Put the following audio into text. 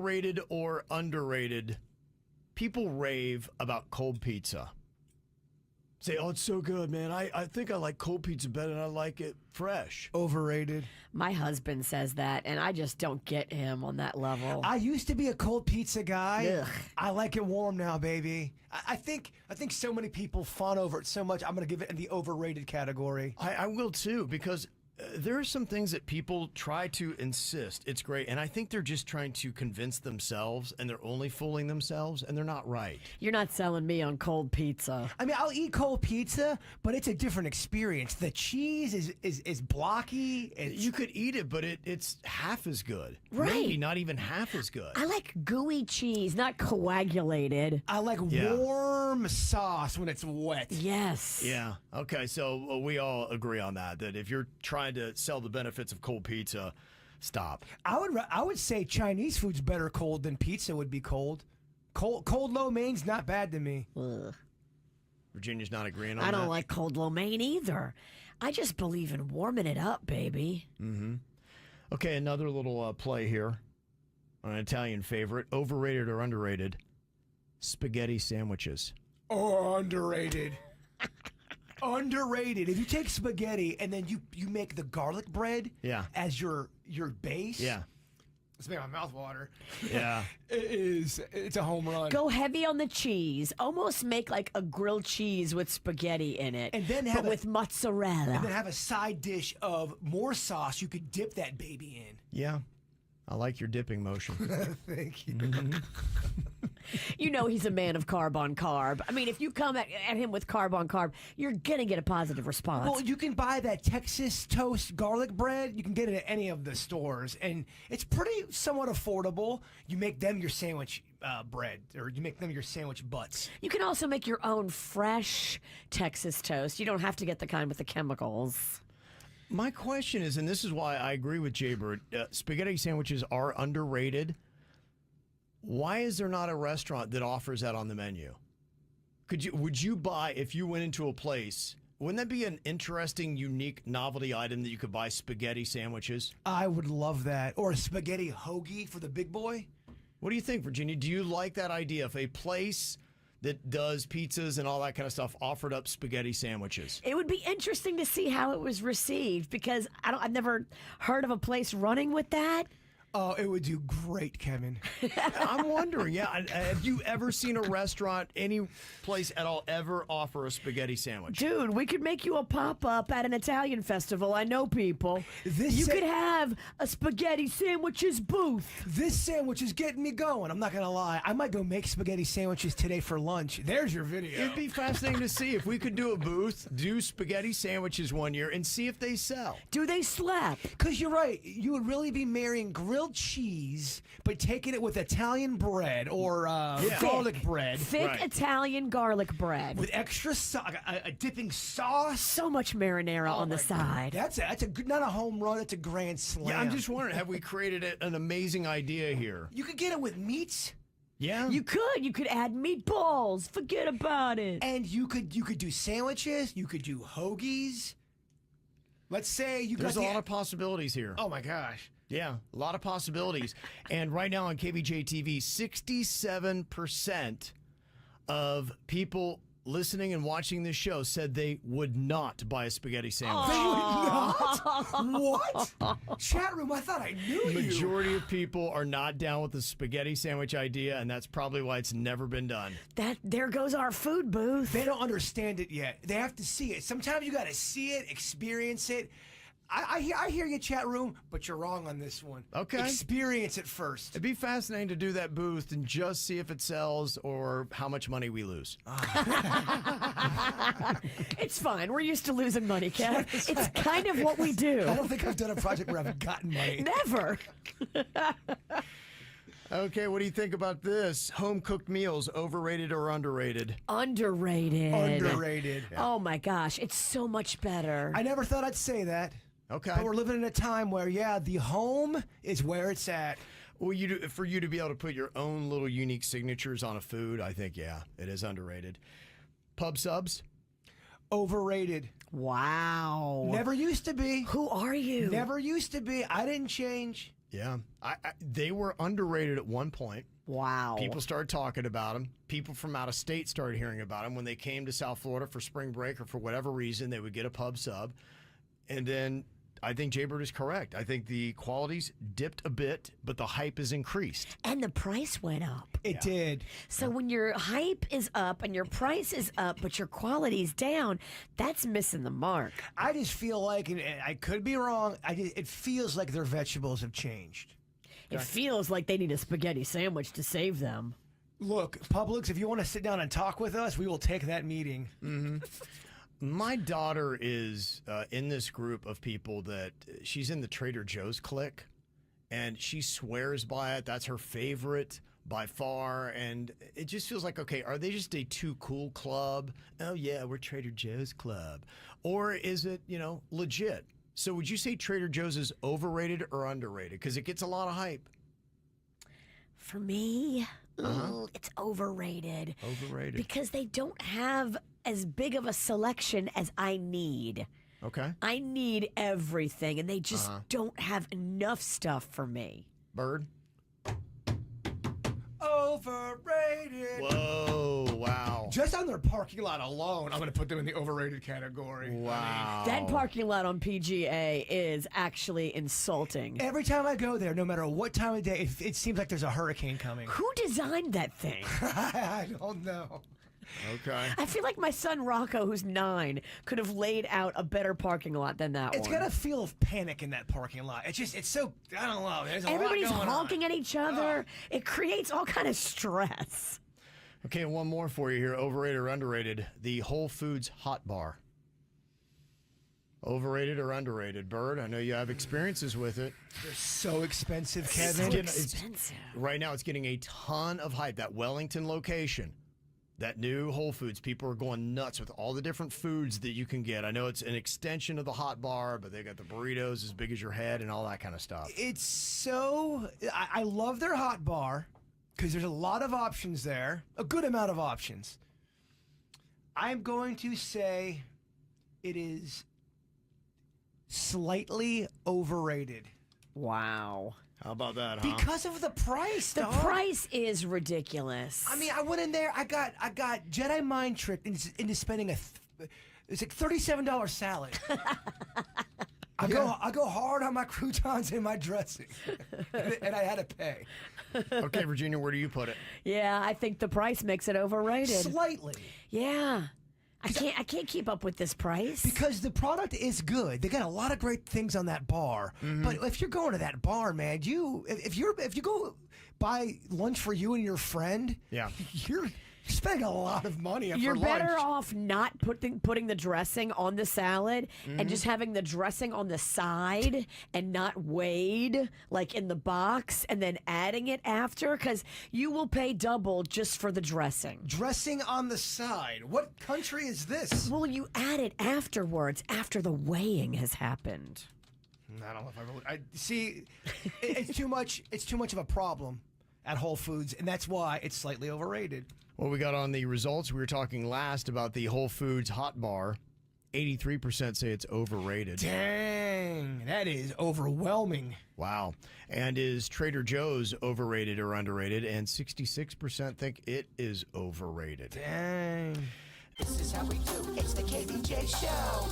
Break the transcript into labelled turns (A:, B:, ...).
A: overrated or underrated? People rave about cold pizza. Say, oh, it's so good, man. I think I like cold pizza better than I like it fresh.
B: Overrated.
C: My husband says that, and I just don't get him on that level.
B: I used to be a cold pizza guy.
C: Ugh.
B: I like it warm now, baby. I think so many people fawn over it so much. I'm going to give it in the overrated category.
A: I will too, because there are some things that people try to insist it's great, and I think they're just trying to convince themselves, and they're only fooling themselves, and they're not right.
C: You're not selling me on cold pizza.
B: I mean, I'll eat cold pizza, but it's a different experience. The cheese is blocky.
A: You could eat it, but it's half as good.
C: Right.
A: Maybe not even half as good.
C: I like gooey cheese, not coagulated.
B: I like warm sauce when it's wet.
C: Yes.
A: Yeah. Okay. So we all agree on that if you're trying to sell the benefits of cold pizza, stop.
B: I would say Chinese food's better cold than pizza would be cold. Cold lo mein's not bad to me.
C: Ugh.
A: Virginia's not agreeing on that.
C: I don't like cold lo mein either. I just believe in warming it up, baby.
A: Mm-hmm. Okay, another little play here. An Italian favorite. Overrated or underrated? Spaghetti sandwiches.
B: Oh, underrated. Underrated. If you take spaghetti and then you make the garlic bread as your base.
A: Yeah.
B: It's making my mouth water.
A: Yeah.
B: It's a home run.
C: Go heavy on the cheese. Almost make like a grilled cheese with spaghetti in it.
B: And then
C: with mozzarella.
B: And then have a side dish of more sauce you could dip that baby in.
A: Yeah. I like your dipping motion.
B: Thank you.
A: Mm-hmm.
C: You know he's a man of carb on carb. I mean, if you come at him with carb on carb, you're going to get a positive response.
B: Well, you can buy that Texas toast garlic bread. You can get it at any of the stores, and it's pretty somewhat affordable. You make them your sandwich bread, or you make them your sandwich butts.
C: You can also make your own fresh Texas toast. You don't have to get the kind with the chemicals.
A: My question is, and this is why I agree with Jaybird, spaghetti sandwiches are underrated. Why is there not a restaurant that offers that on the menu? Would you buy, if you went into a place, wouldn't that be an interesting, unique novelty item that you could buy spaghetti sandwiches?
B: I would love that. Or a spaghetti hoagie for the big boy.
A: What do you think, Virginia? Do you like that idea? If a place that does pizzas and all that kind of stuff offered up spaghetti sandwiches?
C: It would be interesting to see how it was received, because I've never heard of a place running with that.
B: Oh, it would do great, Kevin.
A: I'm wondering, have you ever seen a restaurant, any place at all, ever offer a spaghetti sandwich?
C: Dude, we could make you a pop-up at an Italian festival. I know people. You could have a spaghetti sandwiches booth.
B: This sandwich is getting me going. I'm not going to lie. I might go make spaghetti sandwiches today for lunch. There's your video.
A: It'd be fascinating to see if we could do a booth, do spaghetti sandwiches one year, and see if they sell.
C: Do they slap?
B: Because you're right. You would really be marrying grilled cheese, but taking it with Italian bread or garlic bread.
C: Thick Italian garlic bread.
B: With extra a dipping sauce.
C: So much marinara on the side.
B: That's a good, not a home run, it's a grand slam.
A: Yeah, I'm just wondering, have we created an amazing idea here?
B: You could get it with meats.
A: Yeah.
C: You could add meatballs. Forget about it.
B: And you could do sandwiches, you could do hoagies. Let's say
A: There's a lot of possibilities here.
B: Oh my gosh.
A: Yeah, a lot of possibilities. And right now on KVJ TV, 67% of people listening and watching this show said they would not buy a spaghetti sandwich.
B: They would not? What? Chat room, I thought I knew you.
A: Majority of people are not down with the spaghetti sandwich idea, and that's probably why it's never been done.
C: There goes our food booth.
B: They don't understand it yet. They have to see it. Sometimes you got to see it, experience it. I hear you, chat room, but you're wrong on this one.
A: Okay.
B: Experience it first.
A: It'd be fascinating to do that booth and just see if it sells or how much money we lose.
C: It's fine. We're used to losing money, Kev. It's kind of what we do.
B: I don't think I've done a project where I've gotten money.
C: Never.
A: Okay, what do you think about this? Home-cooked meals, overrated or underrated?
C: Underrated.
B: Underrated.
C: Yeah. Oh, my gosh. It's so much better.
B: I never thought I'd say that.
A: Okay.
B: But we're living in a time where, the home is where it's at.
A: Well, for you to be able to put your own little unique signatures on a food, I think, it is underrated. Pub subs?
B: Overrated.
C: Wow.
B: Never used to be.
C: Who are you?
B: Never used to be. I didn't change.
A: Yeah. They were underrated at one point.
C: Wow.
A: People started talking about them. People from out of state started hearing about them. When they came to South Florida for spring break or for whatever reason, they would get a pub sub. And then I think Jaybird is correct. I think the quality's dipped a bit, but the hype has increased.
C: And the price went up.
B: It did.
C: So when your hype is up and your price is up, but your quality's down, that's missing the mark.
B: I just feel like, and I could be wrong, it feels like their vegetables have changed.
C: It feels like they need a spaghetti sandwich to save them.
B: Look, Publix, if you want to sit down and talk with us, we will take that meeting.
A: Mm-hmm. My daughter is in this group of people that she's in the Trader Joe's clique, and she swears by it. That's her favorite by far, and it just feels like, okay, are they just a too cool club? Oh, yeah, we're Trader Joe's club. Or is it, legit? So would you say Trader Joe's is overrated or underrated? Because it gets a lot of hype.
C: For me, it's overrated.
A: Overrated.
C: Because they don't have as big of a selection as I need.
A: Okay.
C: I need everything, and they just don't have enough stuff for me.
A: Bird?
B: Overrated.
A: Whoa, wow.
B: Just on their parking lot alone, I'm going to put them in the overrated category.
A: Wow.
C: That parking lot on PGA is actually insulting.
B: Every time I go there, no matter what time of day, it seems like there's a hurricane coming.
C: Who designed that thing?
B: I don't know.
A: Okay.
C: I feel like my son Rocco, who's 9, could have laid out a better parking lot than that
B: It's
C: one.
B: got a feel of panic in that parking lot. It's so, I don't know. There's a
C: Everybody's
B: lot going
C: honking
B: on.
C: at each other. It creates all kind of stress.
A: Okay, one more for you here. Overrated or underrated? The Whole Foods Hot Bar. Overrated or underrated? Bird, I know you have experiences with it.
B: They're so expensive,
C: So
B: Kevin.
C: expensive.
A: Right now, it's getting a ton of hype. That Wellington location, that new Whole Foods, people are going nuts with all the different foods that you can get. I know it's an extension of the hot bar, but they got the burritos as big as your head and all that kind of stuff.
B: It's so, I love their hot bar because there's a lot of options there, a good amount of options. I'm going to say it is slightly overrated.
C: Wow.
A: How about that, huh?
B: Because of the price,
C: The
B: dog.
C: price is ridiculous.
B: I mean, I went in there. I got Jedi mind tricked into spending it's like $37 salad. I go hard on my croutons and my dressing, and I had to pay
A: Okay, Virginia, where do you put it?
C: yeah, I think the price makes it overrated.
B: slightly
C: Yeah. I can't keep up with this price.
B: because the product is good. They got a lot of great things on that bar. But if you're going to that bar, man, if you go buy lunch for you and your friend,
A: Yeah.
B: you're spending a lot of money
C: You're
B: for
C: better
B: lunch.
C: off not putting the dressing on the salad and just having the dressing on the side and not weighed like in the box and then adding it after, because you will pay double just for the dressing.
B: Dressing on the side. What country is this?
C: Well, you add it afterwards after the weighing has happened.
B: I don't know if I really. I see. It's too much. It's too much of a problem at Whole Foods, and that's why it's slightly overrated.
A: Well, we got on the results. We were talking last about the Whole Foods Hot Bar. 83% say it's overrated.
B: Dang, that is overwhelming.
A: Wow. And is Trader Joe's overrated or underrated? And 66% think it is overrated.
B: Dang.
D: This is how we do. It's the KBJ Show.